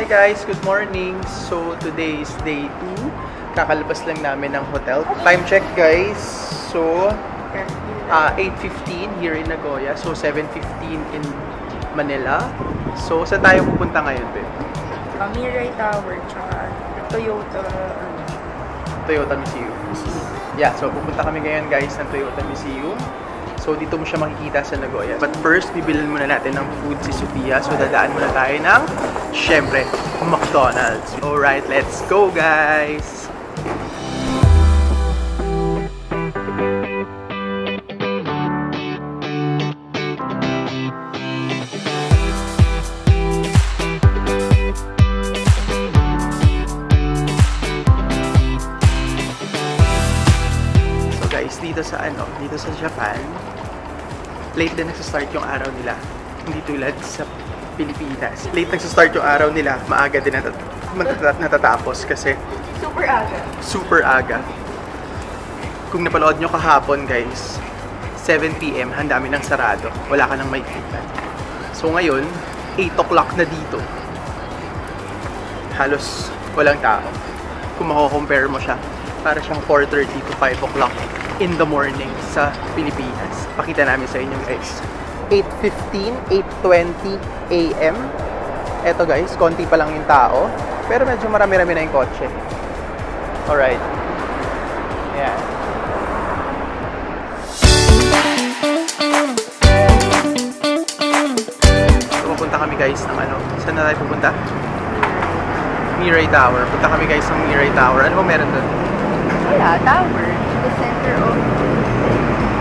guys, good morning. So today is day 2. Kakalabas lang namin ng hotel. Time check guys. So 8:15 here in Nagoya. So 7:15 in Manila. So saan tayo pupunta ngayon, babe? Mirai Tower, tsaka Toyota Museum. Yeah, so pupunta kami ngayon guys ng Toyota Museum. So dito mo siya makikita sa Nagoya. But first, bibilin muna natin ng food si Sophia. So dadaan muna tayo ng, syempre, McDonald's. Alright, let's go guys! So guys, dito sa Japan, late din nagsa-start yung araw nila. Hindi tulad sa Pilipinas. Late nagsa-start yung araw nila, maaga din natatapos kasi super aga. Kung napanood nyo kahapon guys, 7 PM, ang dami ng sarado. Wala ka nang makikita. So ngayon, 8 o'clock na dito. Halos walang tao. Kung mako-compare mo siya, para siyang 4:30 to 5 o'clock in the morning sa Pilipinas. Pakita namin sa inyo guys. 8:15, 8:20 AM. Eto guys, konti pa lang yung tao. Pero medyo marami-rami na yung kotse. Alright. Ayan. So, pupunta kami guys ng ano. Saan na tayo pupunta? Mirai Tower. Punta kami guys ng Mirai Tower. Ano ba meron doon? Wala, tower. The center of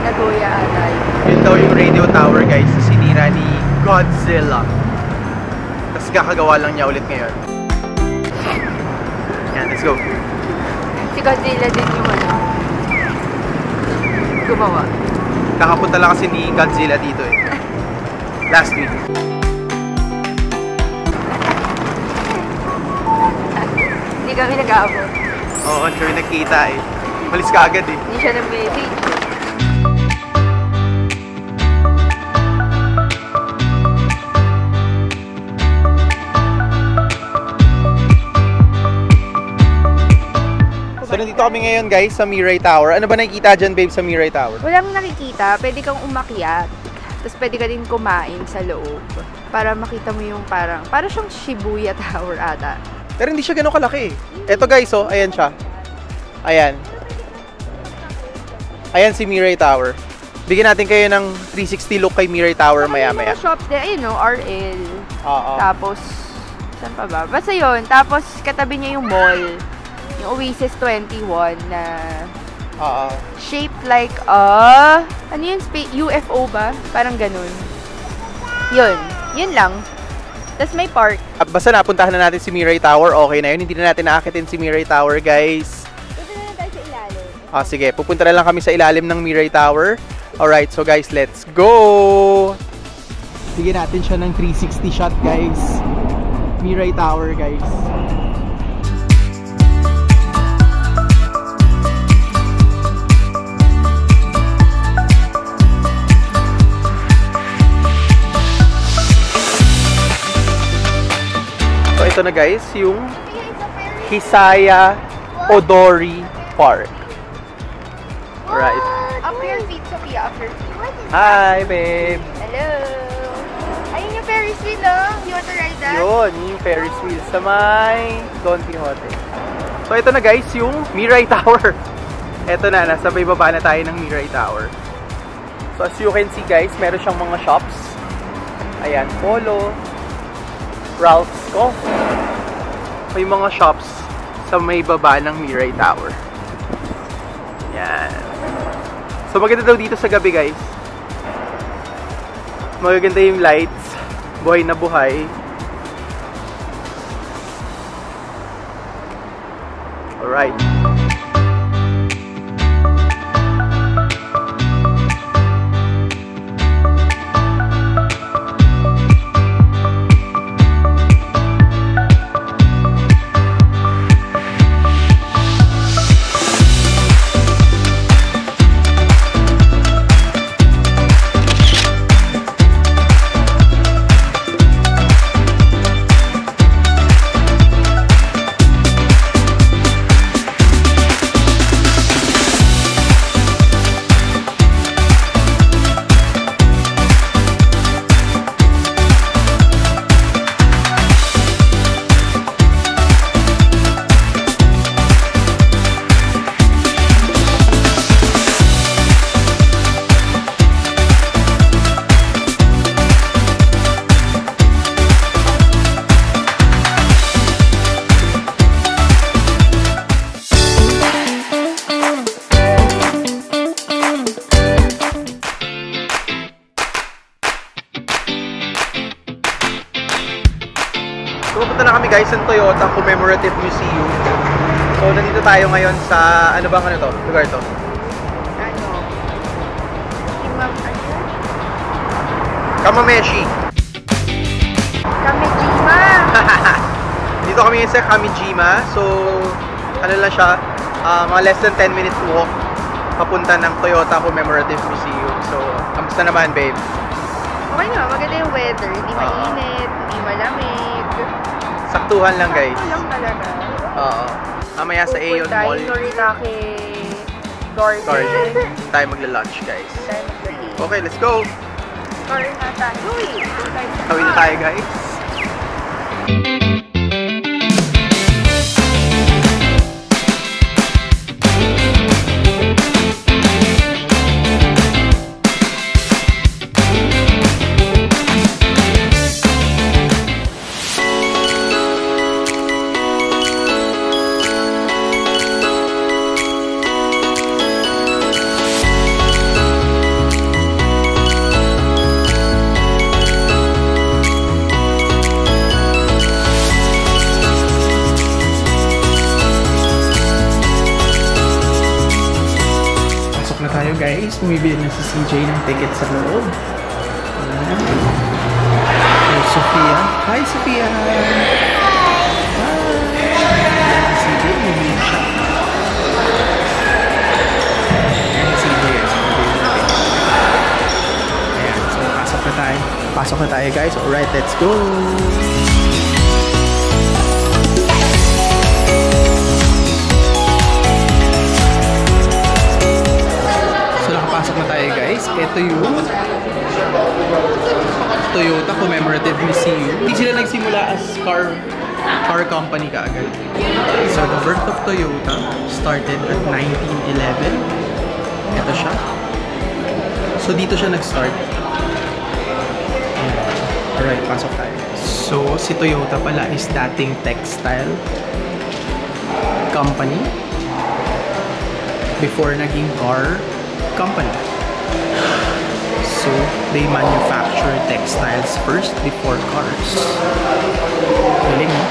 Nagoya Atay. Yun daw yung radio tower guys na sinira ni Godzilla. Tapos kakagawa lang niya ulit ngayon. Yan, let's go. Si Godzilla din yung gumawa. Kakapunta lang kasi ni Godzilla dito eh. Last week. Hindi kami nag-aabot. Oo, hindi kami nagkita eh. Malis ka agad eh. Hindi siya nag-message. So nandito kami ngayon guys sa Mirai Tower. Ano ba nakikita dyan babe sa Mirai Tower? Walang nakikita. Pwede kang umakyat. Tapos pwede ka din kumain sa loob. Para makita mo yung para siyang Shibuya Tower ata. Pero hindi siya ganun kalaki eh. Eto guys oh, ayan siya. Ayan. Ayan si Mirai Tower. Bigyan natin kayo ng 360 look kay Mirai Tower maya-maya. May mga shops din. Ayun no, RL. Oo. Tapos, saan pa ba? Basta yun. Tapos, katabi niya yung mall. Yung Oasis 21 na shaped like ano yun? UFO ba? Parang ganun. Yun. Yun lang. Tapos may park. Basta napuntahan na natin si Mirai Tower, okay na yun. Hindi na natin naakitin si Mirai Tower, guys. Punta na lang tayo sa ilalim. Sige. Pupunta na lang kami sa ilalim ng Mirai Tower. Alright, so guys, let's go! Bigyan natin siya ng 360 shot, guys. Mirai Tower, guys. Ito na guys, yung Hisaya Odori Park. Alright. Up your feet, Sophia. Up your feet. Hi, babe. Hello. Ayun yung Ferris wheel, oh. You want to ride that? Yun, yung Ferris wheel sa may Don Quixote. So ito na guys, yung Mirai Tower. Ito na, nasa may baba na tayo ng Mirai Tower. So as you can see guys, meron siyang mga shops. Ayan, Polo, Ralph's Coffee. May mga shops sa may baba ng Mirai Tower. Yan. So maganda daw dito sa gabi guys. Magaganda yung lights. Buhay na buhay. Alright. Pupunta na kami guys sa Toyota Commemorative Museum. So, nandito tayo ngayon sa, ano bang ano to? Lugar to? Ano? Kamameshi. Kamijima! Dito kami sa Kamijima. So, ano lang siya, mga less than 10 minutes walk papunta ng Toyota Commemorative Museum. So, kamusta naman, babe? Okay naman, maganda yung weather. Hindi mainit, hindi malamig. Saktuhan lang, guys. Sakto lang talaga. Oo. Mamaya sa Aeon Mall. Noritake Garden. Doon tayo magla-lunch, guys. Okay, let's go! Garden na tayo. Tawin tayo, guys. Guys, bumibili na si CJ ng ticket sa loob. Hey, Sophia. Hi, Sophia! Hi! CJ, bumibili siya. CJ, guys. Ayan, so pasok na tayo. Pasok na tayo, guys. Alright, let's go! Pasok na tayo, guys. Ito yung Toyota Commemorative Museum. Hindi sila nagsimula as car company kaagad. So, the birth of Toyota started at 1911. Ito siya. So, dito siya nag-start. Alright, pasok tayo. So, si Toyota pala is dating textile company before naging car company. So, they manufacture textiles first before cars. Galing, no?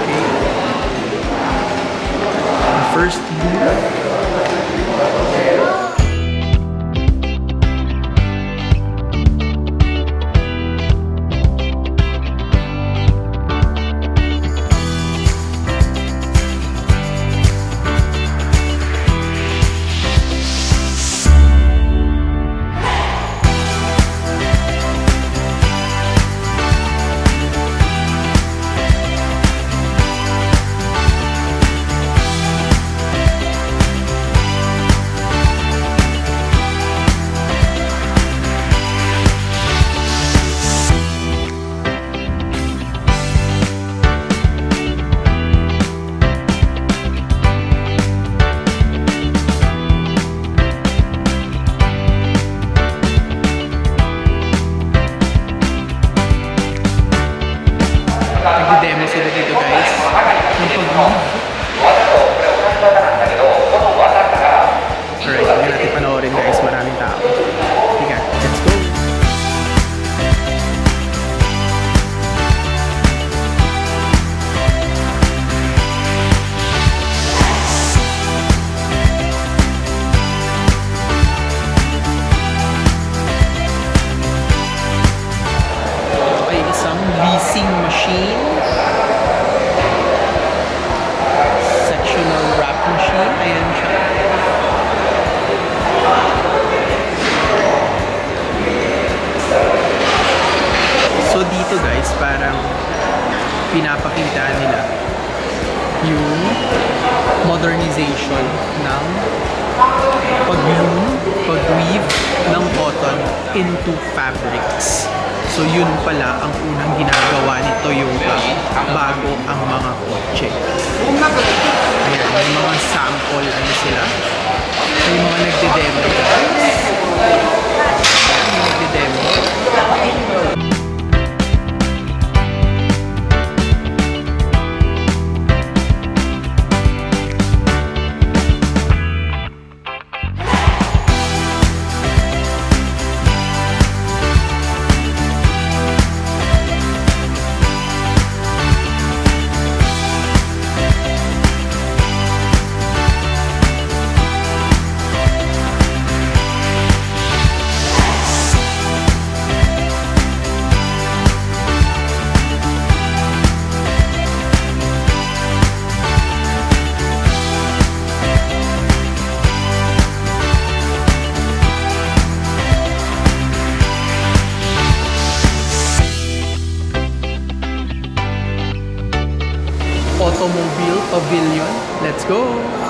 Okay. The first nagdi-demo sila dito, guys. Alright, hindi natin panoorin, guys. Maraming tao. Sige, let's go! Okay, isang leasing machine. Sectional wrap machine. Ayan siya. So dito, guys, parang pinapakita nila yung modernization ng pag-weave ng cotton into fabrics. So yun pala ang unang ginagawa ni Toyota bago ang mga kotse. Ayan, may mga sample ano sila. May mga nagde-demo. May nagde-demo. Automobile Pavilion. Let's go!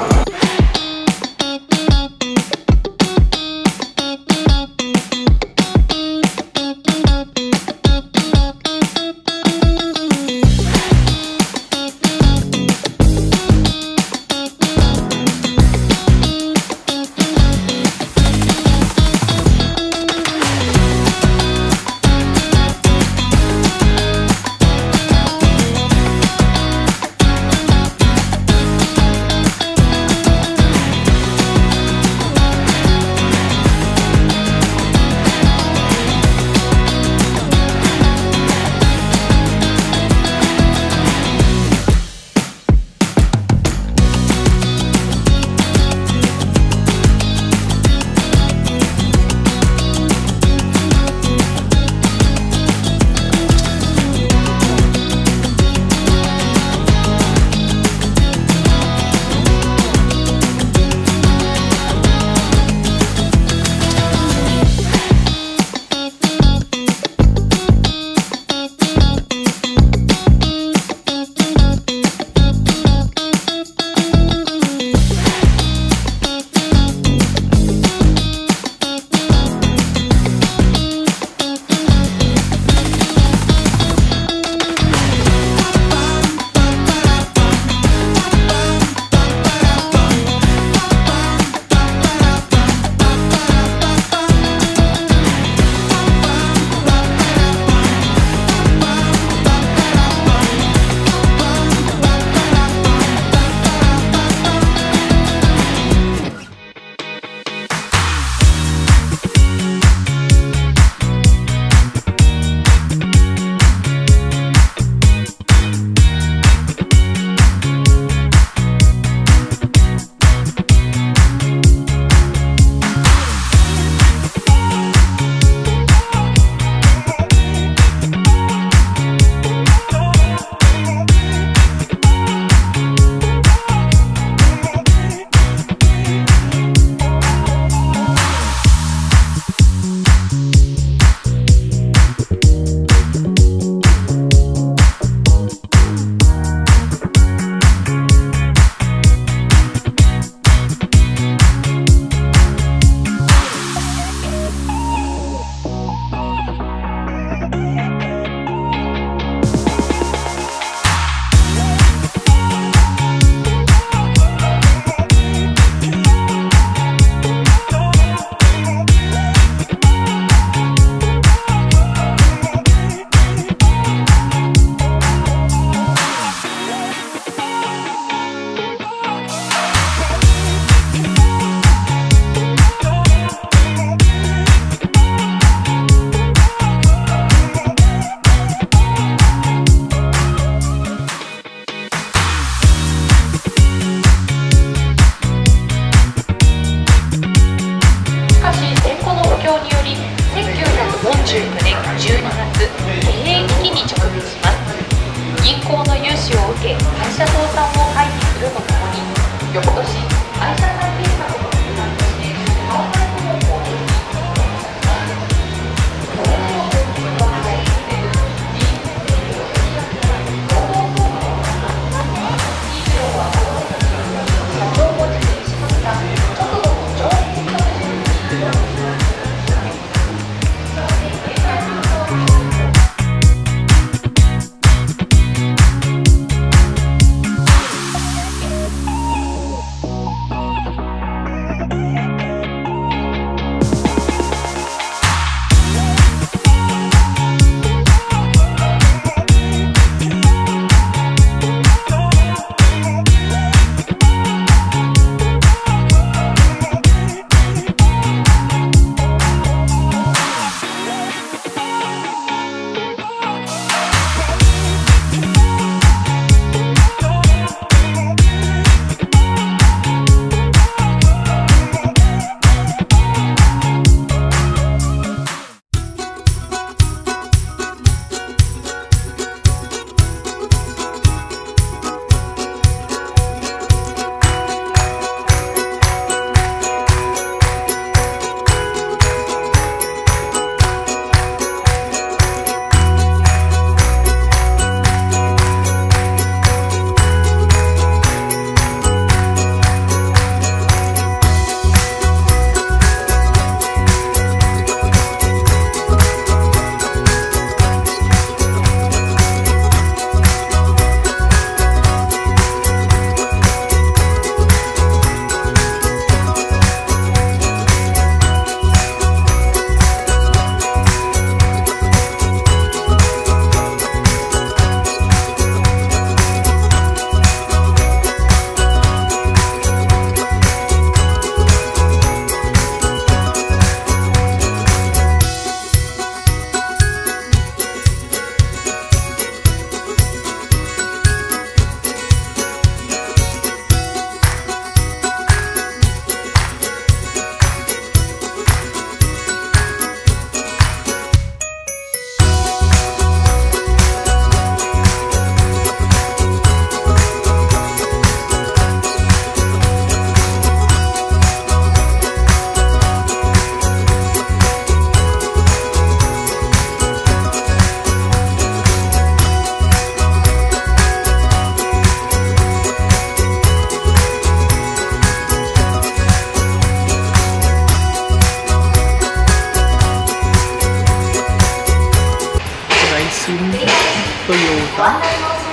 siya.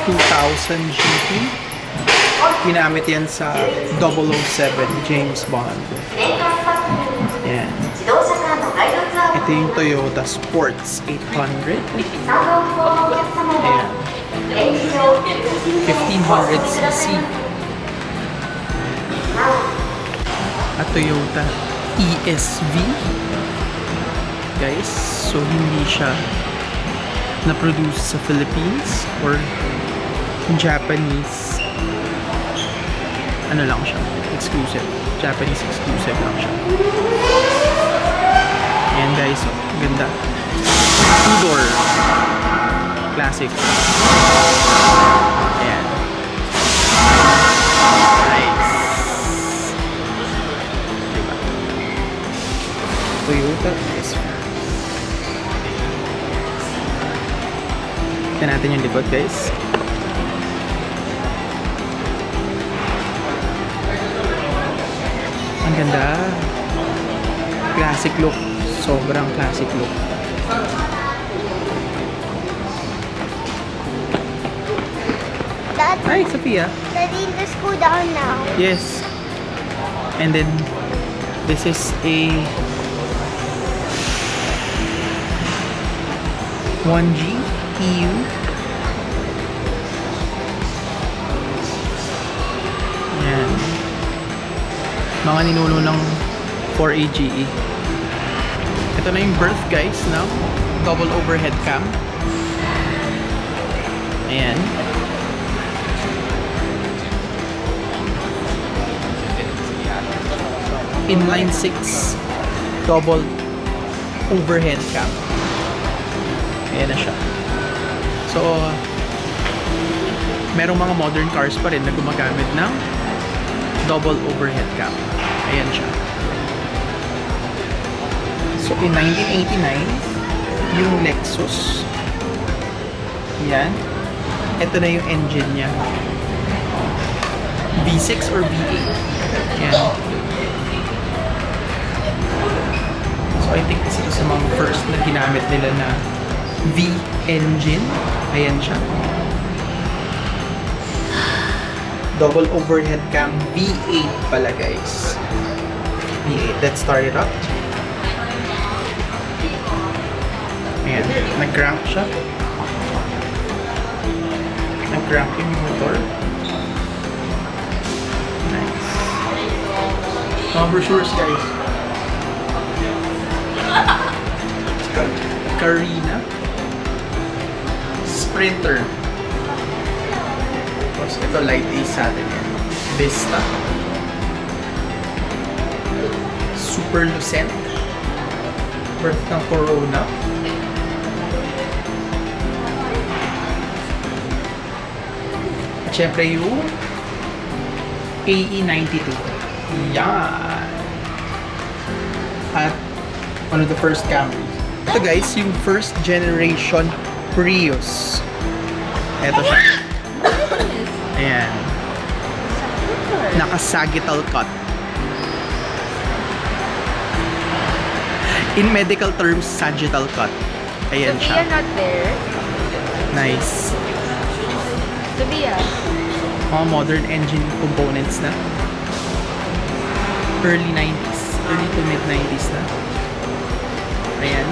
2000 GT. Ginamit yan sa 007 James Bond. Yan. Ito yung Toyota Sports 800. Ayan. 1500cc. At Toyota ESV. Guys, so hindi siya na-produce sa Philippines or Japanese. Ano lang siya? Exclusive. Japanese exclusive lang siya. Ayan guys, oh, ganda. Two-door. Classic. Ayan. Nice. Diba? Toyota ESV. Tignan natin yung likod guys. Ang ganda. Classic look. Sobrang classic look. Dad, Hi, Sophia. Daddy, let's go down now. Yes. And then, this is a 1G EU. Yan. Mga ninuno ng 4AGE. Ito na yung berth guys now. Double overhead cam. Ayan. Inline 6 double overhead cam. Ayan na siya. So, merong mga modern cars pa rin na gumagamit ng double overhead cam. Ayan siya. So, in 1989, yung Lexus. Yan. Ito na yung engine niya. V6 or V8. Yan. So, I think this is sa mga first na ginamit nila na V engine. Ayan siya. Double overhead cam. V8 pala guys. V8. Let's start it up. Ayan. Nag-crank siya. Nag-crank yung motor. Nice. Mga brochures guys. Carina. Sprinter. Tapos ito light ace sa atin yan. Vista. Super Lucent. Birth ng Corona. At syempre yung AE92. Yan. At one of the first Camrys. Ito guys, yung first generation Prius. Ito siya. Ayan. Naka-sagittal cut. In medical terms, sagittal cut. Ayan siya. Sophia not there. Nice. Sophia. Mga modern engine components na. Early 90s. Early to mid 90s na. Ayan.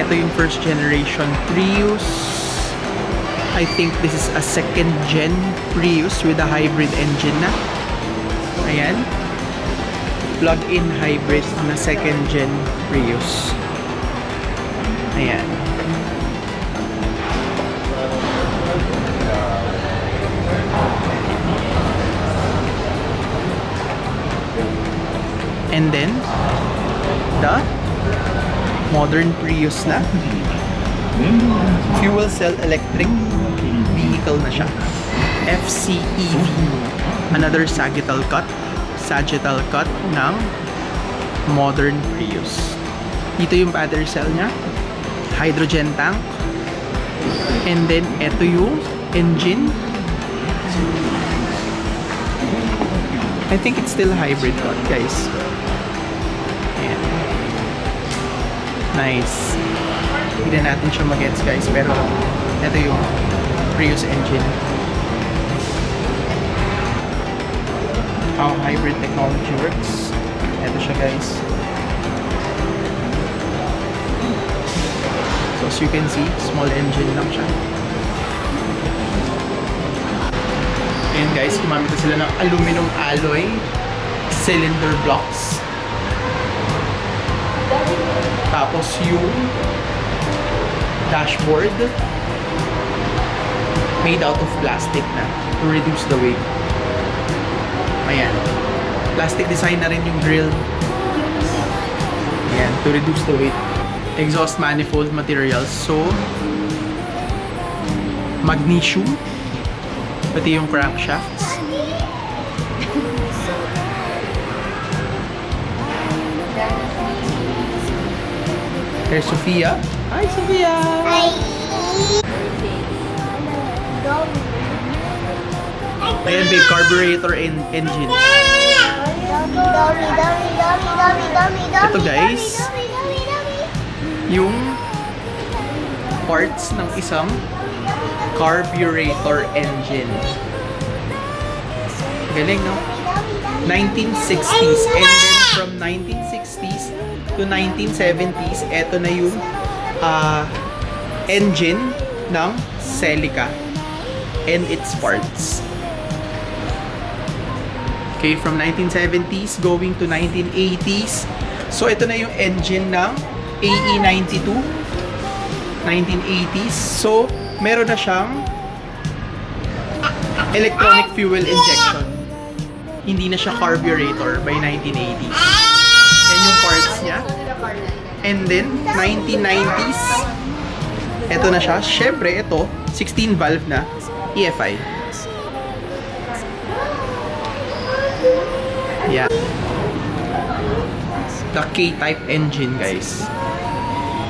Ito yung first generation Prius. I think this is a second gen Prius with a hybrid engine na. Ayan. Plug-in hybrid na second gen Prius. Ayan. And then the modern Prius na. Fuel cell electric vehicle na siya. FCEV. Another sagittal cut. Sagittal cut ng modern Prius. Dito yung battery cell niya. Hydrogen tank. And then, ito yung engine. I think it's still a hybrid cut, guys. Ayan. Nice. Hindi na natin siya mag-gets guys, pero ito yung Prius engine. How hybrid technology works. Ito siya guys. So as you can see, small engine lang siya. Ayan guys, gumamit na sila ng aluminum alloy cylinder blocks. Tapos yung dashboard made out of plastic na to reduce the weight. Ayan. Plastic design na rin yung grill. Ayan, to reduce the weight. Exhaust manifold materials. So, magnesium. Pati yung crankshafts. There's Sophia. Hi, Sophia! Hi! Ayan, babe, carburetor and engine. Ito guys, yung parts ng isang carburetor engine. Galing, no? 1960s. And then from 1960s to 1970s, eto na yung engine ng Celica and its parts. Okay, from 1970s going to 1980s. So, ito na yung engine ng AE92. 1980s. So, meron na siyang electronic fuel injection. Hindi na siya carburetor by 1980s. Yan yung parts niya. And then, 1990s. Ito na siya. Syempre, ito, 16 valve na EFI. Yeah. The K-type engine, guys,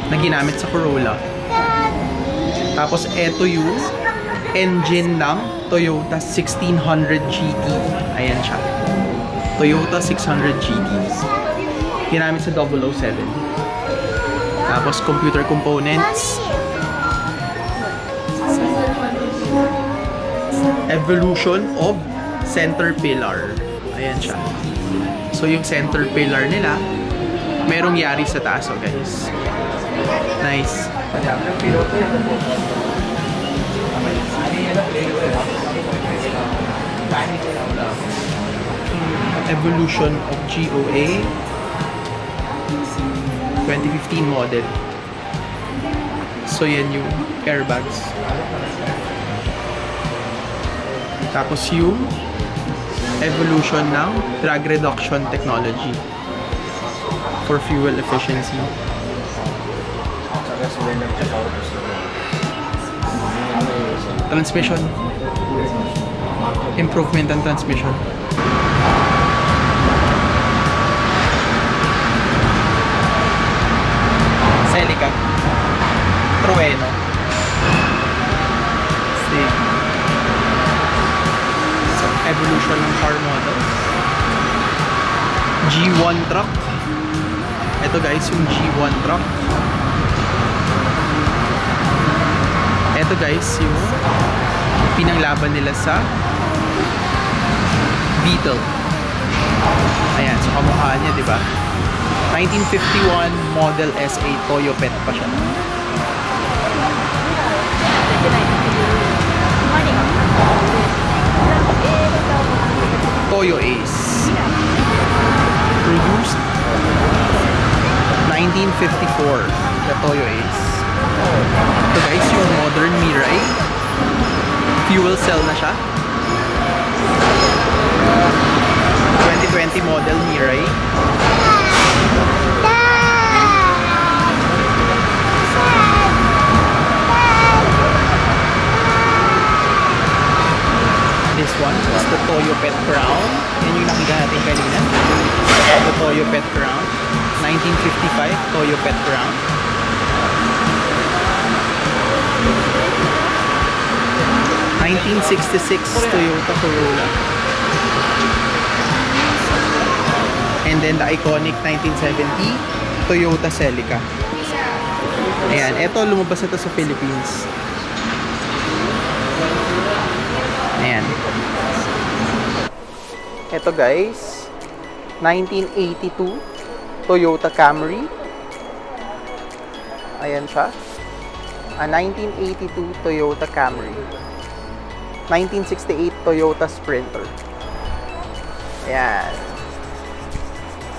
na ginamit sa Corolla. Tapos, eto yung engine ng Toyota 1600 GT. Ayan siya. Toyota 600 GT. Ginamit sa 007. Tapos, computer components. Evolution of center pillar. Ayan siya. So, yung center pillar nila, merong yari sa taas, oh, guys. Nice. Evolution of GOA 2015 model. So, yan yung airbags. Tapos yung evolution ng drag reduction technology for fuel efficiency. Transmission. Improvement ng transmission. Celica. Trueno. So, evolution ng car models. G1 truck. Ito guys, yung G1 truck. Ito guys, yung pinanglaban nila sa Beetle. Ayan, so kamukha niya, di ba? 1951 Model SA Toyo Pet pa siya. Toyo Ace. Produced 1954. The Toyo Ace. Ito guys, yung modern Mirai. Fuel cell na siya. 2020 model Mirai. This one is the Toyo Pet Crown. Yan yung nakita natin kanina. The Toyo Pet Crown. 1955 Toyo Pet Crown. (1966) Toyota Corolla. And then the iconic 1970 Toyota Celica. Ayan, eto lumabas ito sa Philippines. Ayan. Eto guys, 1982 Toyota Camry. Ayan siya. 1982 Toyota Camry. 1968 Toyota Sprinter. Ayan.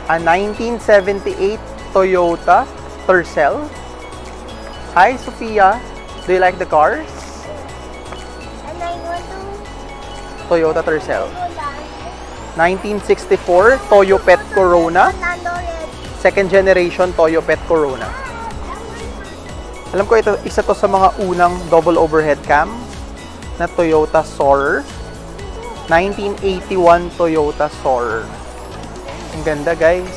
1978 Toyota Tercel. Hi, Sophia. Do you like the cars? And I want to Toyota Tercel. 1964 Toyo Pet Corona. Second generation Toyo Pet Corona. Alam ko ito, isa to sa mga unang double overhead cam na Toyota Soarer. 1981 Toyota Soarer. Ang ganda guys.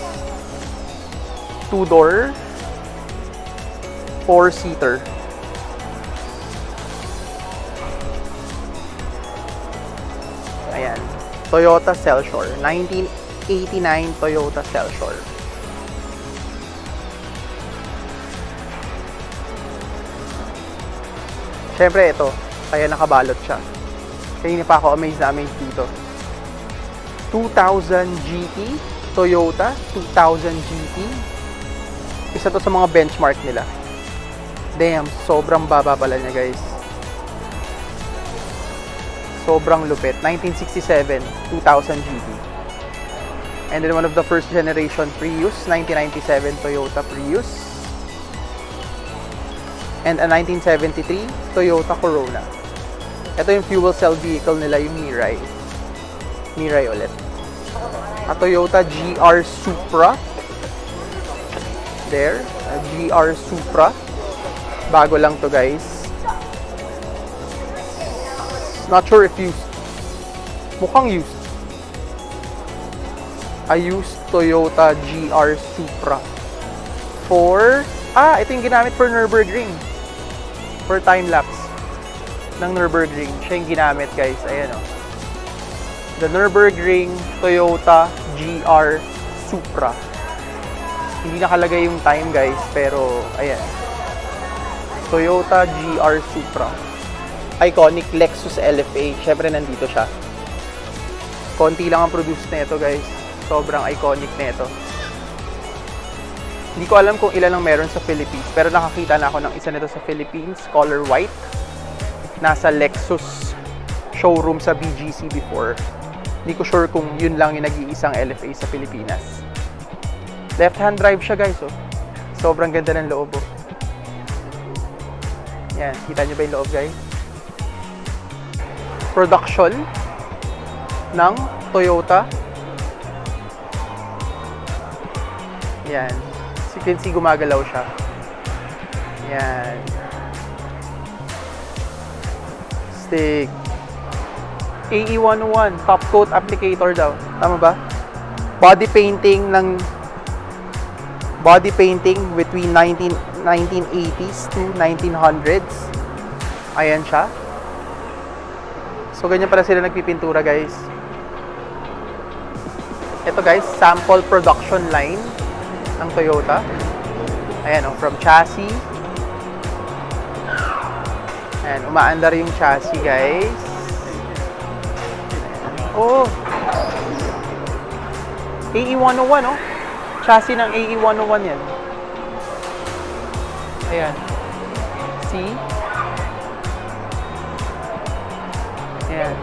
2-door. 4-seater. Ayan. Toyota Celsior. 1989 Toyota Celsior. Siyempre ito. Kaya nakabalot siya. Kanina pa ako amazed dito. 2000 GT. Toyota 2000 GT. Isa to sa mga benchmark nila. Damn, sobrang baba pala niya guys. Sobrang lupit. 1967, 2000 GT. And then one of the first generation Prius, 1997 Toyota Prius. And a 1973 Toyota Corona. Ito yung fuel cell vehicle nila, yung Mirai. Mirai ulit. A Toyota GR Supra. There, a GR Supra. Bago lang to guys. Not sure if used. Mukhang used. A used Toyota GR Supra. For, ito yung ginamit for Nürburgring. For time-lapse ng Nürburgring. Siya yung ginamit guys. Ayan o. The Nürburgring Toyota GR Supra. Hindi nakalagay yung time guys, pero ayan. Toyota GR Supra. Iconic Lexus LFA. Syempre nandito siya. Konti lang ang produce na ito guys. Sobrang iconic na ito. Hindi ko alam kung ilan ang meron sa Philippines, pero nakakita na ako ng isa nito sa Philippines, color white. Nasa Lexus showroom sa BGC before. Hindi ko sure kung yun lang yung nag-iisang LFA sa Pilipinas. Left-hand drive siya guys, oh. Sobrang ganda ng loob, oh. Yan, kita nyo ba yung loob guys? Production ng Toyota. Yan. As you can see, gumagalaw siya. Yan. Stick. AE101, top coat applicator daw. Tama ba? Body painting between 1980s to 1900s. Ayan siya. So, ganyan pala sila nagpipintura, guys. Ito, guys, sample production line ng Toyota. Ayan, oh, from chassis. Ayan, umaandar yung chassis, guys. Oh! AE101, oh. Chassis ng AE101 yan. Ayan. See? Ayan.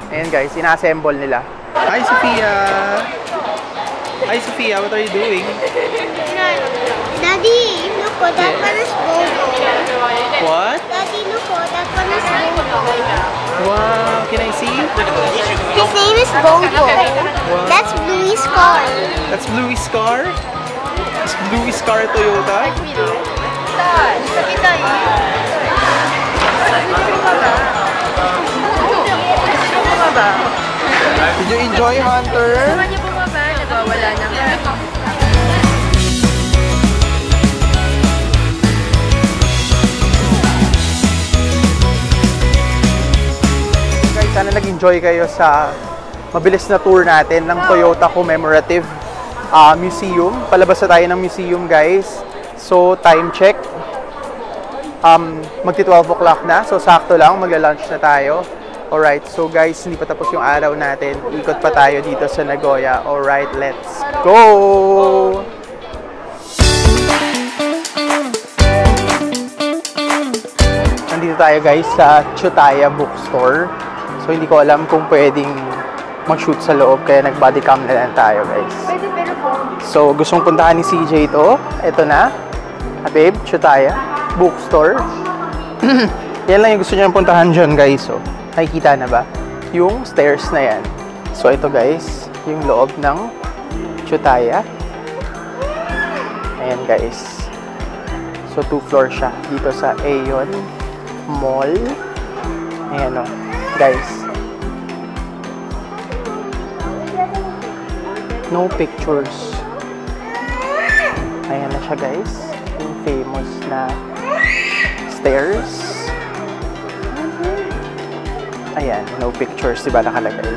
Ayan guys, ina-assemble nila. Hi Sophia! Hi Sophia, what are you doing? Daddy, look, that one is Volvo. What? Daddy, look, that one is Volvo. Wow, can I see? His name is Volvo. Wow. That's Bluey's car. That's Bluey's car? Is Bluey's car Toyota? Did you enjoy, Hunter? Sama niyo bumaba, nagwawala naman. Guys, sana nag-enjoy kayo sa mabilis na tour natin ng Toyota commemorative museum. Palabas na tayo ng museum, guys. So, time check. Magti 12 o'clock na. So, sakto lang. Magla-lunch na tayo. Alright. So, guys, hindi pa tapos yung araw natin. Ikot pa tayo dito sa Nagoya. Alright, let's go! Nandito tayo, guys, sa Chutaya Bookstore. So, hindi ko alam kung pwedeng mag-shoot sa loob. Kaya nag-body cam na lang tayo, guys. Pwede, pero phone. So, gustong puntahan ni CJ to. Ito na. Babe, Chutaya Bookstore. Yan lang yung gusto niyang puntahan dyan, guys. So, nakikita na ba? Yung stairs na yan. So, ito, guys. Yung loob ng Chutaya. Ayan, guys. So, 2 floor siya. Dito sa Aeon Mall. Ayan, o. Guys. No pictures. Ayan na siya, guys. Yung famous na stairs. Ayan, no pictures, diba nakalagay?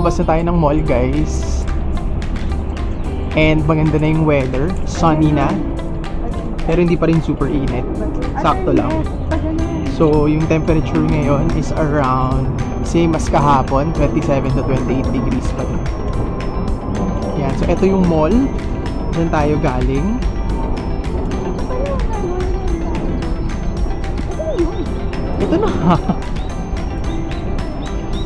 Lumabas na tayo ng mall, guys. And maganda na yung weather. Sunny na. Pero hindi pa rin super init. Sakto lang. So, yung temperature ngayon is around same as kahapon. 27 to 28 degrees pa rin. Yan. So, ito yung mall. Diyan tayo galing. Ito na.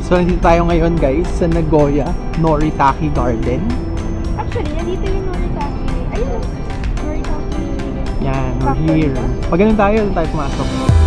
So, nandito tayo ngayon, guys, sa Nagoya Noritake Garden. Actually, nandito yung Noritake. Ayun, Noritake. Yan, we're here. Pag ganun tayo pumasok.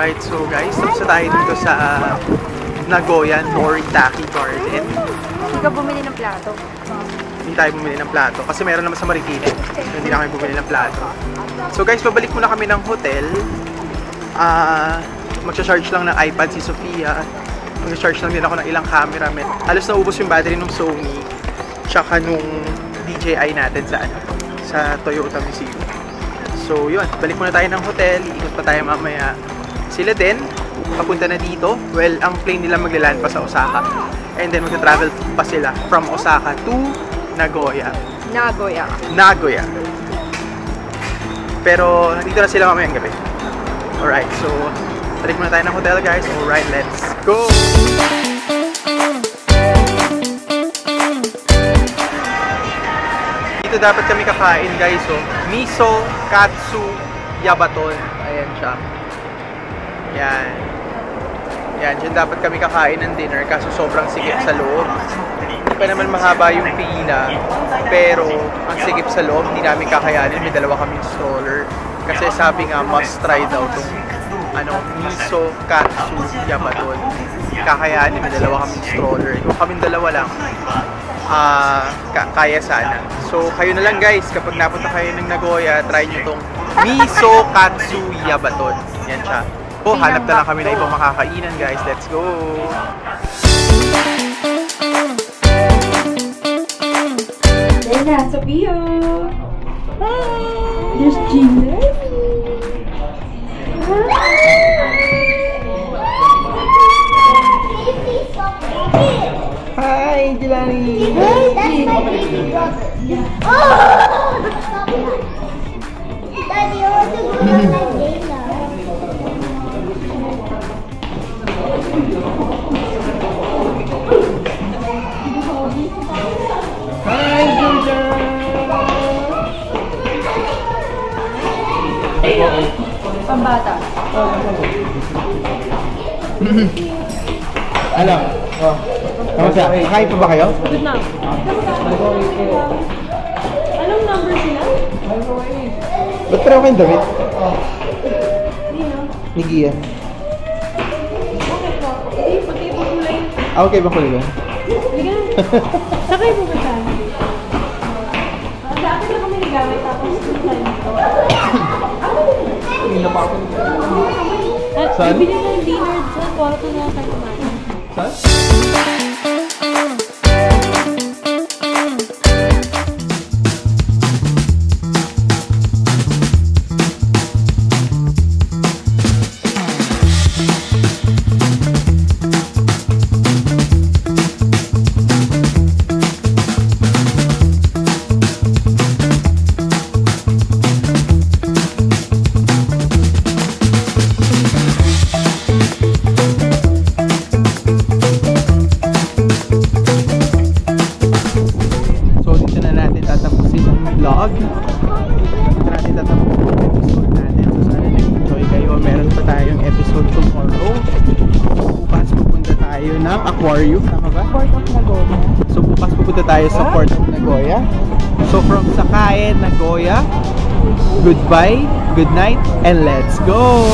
Alright, so guys, tapos na tayo dito sa Nagoya Noritake Garden. Hindi ka bumili ng plato. Hindi tayo bumili ng plato kasi meron naman sa Marikina. So, hindi na kami bumili ng plato. So guys, babalik muna kami ng hotel. Magsha-charge lang ng iPad si Sofia. Magsha-charge lang din ako ng ilang camera. Halos naubos yung battery ng Sony tsaka nung DJI natin sa Toyota Museum. So yun, balik muna tayo ng hotel. Iikot pa tayo mamaya. Sila din, papunta na dito. Well, ang plane nila maglaland pa sa Osaka. And then magta-travel pa sila from Osaka to Nagoya. Nagoya. Pero nandito na sila mamayang gabi. Alright, so balik muna tayo ng hotel, guys. Alright, let's go! Dito dapat kami kakain, guys. So, miso, katsu, yabaton. Ayan siya. Yan. Yan, dyan dapat kami kakain ng dinner kasi sobrang sikip sa loob. Hindi pa naman mahaba yung pila, pero ang sikip sa loob, hindi namin kakayanin. May dalawa kaming stroller. Kasi sabi nga, must try daw itong miso katsu yabaton. kakayanin, may dalawa kaming stroller. Kung kaming dalawa lang, kaya sana. So, kayo na lang guys, kapag napunta kayo ng Nagoya, try nyo tong Miso Katsu Yabaton. Yan siya. So, hanap na lang kami na ibang makakainan guys. Let's go! There na, Sophia! Hi! There's Gina! Hi, Jelani! That's my baby brother. Oh! Daddy, I want to go on my day now. Hi, Ginger! Pambata. Alam. Oh. Kamusta? Kakain pa ba kayo? Good na. Anong number sila? Ba't pareho kayong damit? Ni Gia. Okay po. Pati po kulay. Okay ba kulay? Sakay po ba tayo? Sa akin na kami nagamit tapos tayo nito. Hindi na pa ako. Saan? Bibili na yung dinner sa kwarto na tayo kumain. Saan? Vlog. Dito natin tatapusin yung episode natin. So sana nag-enjoy kayo. Meron pa tayong episode tomorrow. Bukas pupunta tayo ng aquarium. Tama ba? Port of Nagoya. So bukas pupunta tayo sa Port of Nagoya. So from Sakae, Nagoya, goodbye, good night, and let's go!